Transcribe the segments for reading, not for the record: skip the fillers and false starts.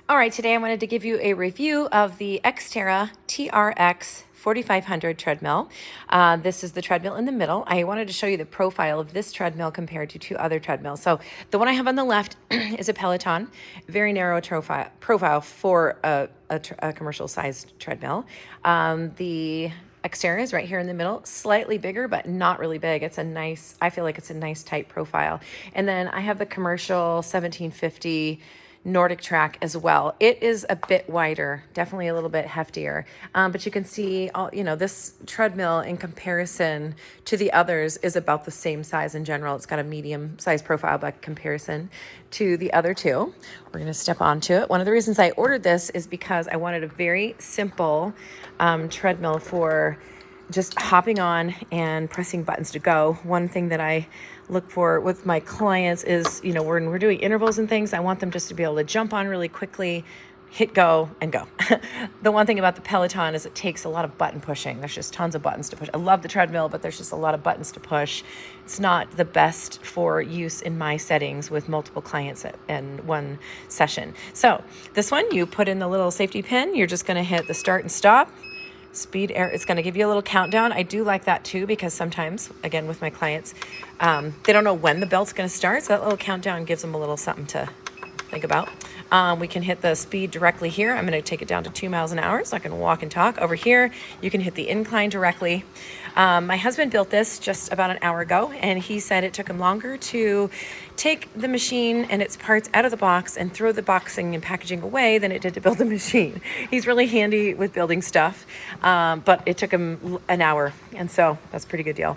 All right, today I wanted to give you a review of the XTerra TRX 4500 treadmill. This is the treadmill in the middle. I wanted to show you the profile of this treadmill compared to two other treadmills. So the one I have on the left is a Peloton, very narrow profile for a commercial sized treadmill. The XTerra is right here in the middle, slightly bigger, but not really big. It's a nice, I feel like it's a nice tight profile. And then I have the commercial 1750 Nordic track as well. It is a bit wider, definitely a little bit heftier, but you can see all, this treadmill in comparison to the others is about the same size in general. It's got a medium size profile by comparison to the other two. We're going to step onto it. One of the reasons I ordered this is because I wanted a very simple treadmill for just hopping on and pressing buttons to go. One thing that I look for with my clients is, when we're doing intervals and things, I want them just to be able to jump on really quickly, hit go, and go. The one thing about the Peloton is it takes a lot of button pushing. There's just tons of buttons to push. I love the treadmill, but there's just a lot of buttons to push. It's not the best for use in my settings with multiple clients in one session. So this one, you put in the little safety pin. You're just going to hit the start and stop. Speed air, it's going to give you a little countdown. I do like that too, because sometimes, again, with my clients, they don't know when the belt's going to start. So that little countdown gives them a little something to think about. We can hit the speed directly here. I'm going to take it down to 2 miles an hour so I can walk and talk. Over here, you can hit the incline directly. My husband built this just about an hour ago, and he said it took him longer to take the machine and its parts out of the box and throw the boxing and packaging away than it did to build the machine. He's really handy with building stuff, but it took him an hour, and so that's a pretty good deal.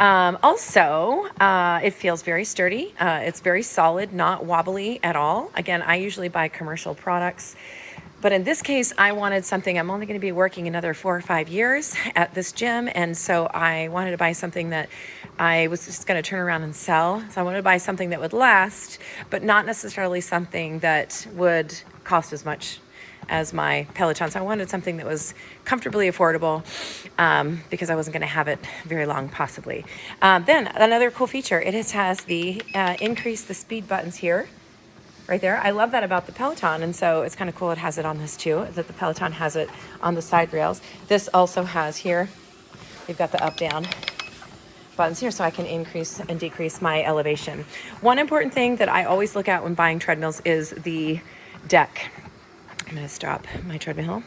It feels very sturdy. It's very solid, not wobbly at all. Again, I usually buy commercial products, but in this case, I wanted something. I'm only going to be working another 4 or 5 years at this gym, and so I wanted to buy something that I was just going to turn around and sell. So I wanted to buy something that would last, but not necessarily something that would cost as much as my Peloton. So I wanted something that was comfortably affordable, because I wasn't going to have it very long, possibly. Then another cool feature, it has the increase the speed buttons here, right there. I love that about the Peloton, and so it's kind of cool it has it on this too, that the Peloton has it on the side rails. This also has here, we've got the up down buttons here, so I can increase and decrease my elevation. One important thing that I always look at when buying treadmills is the deck. I'm going to stop my treadmill.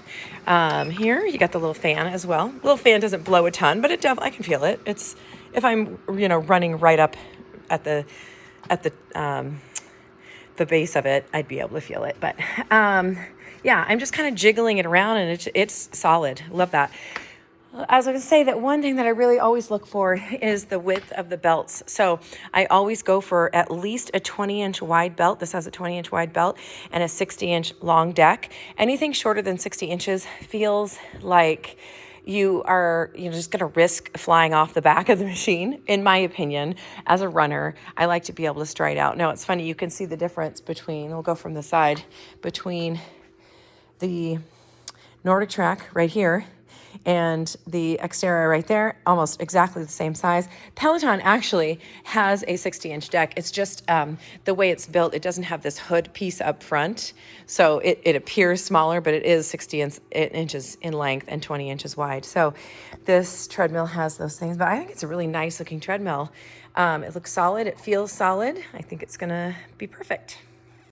Here, you got the little fan as well. Little fan doesn't blow a ton, but I can feel it. It's, if I'm, running right up at the base of it, I'd be able to feel it. But yeah, I'm just kind of jiggling it around, and it's solid. Love that. I was going to say that one thing that I really always look for is the width of the belts. So I always go for at least a 20-inch wide belt. This has a 20-inch wide belt and a 60-inch long deck. Anything shorter than 60 inches feels like you're just going to risk flying off the back of the machine. In my opinion, as a runner, I like to be able to stride out. Now, it's funny, you can see the difference we'll go from the side, between the Nordic track right here and the XTerra right there, almost exactly the same size. Peloton actually has a 60-inch deck. It's just the way it's built, it doesn't have this hood piece up front. So it appears smaller, but it is 60 inches in length and 20 inches wide. So this treadmill has those things, but I think it's a really nice looking treadmill. It looks solid, it feels solid. I think it's gonna be perfect.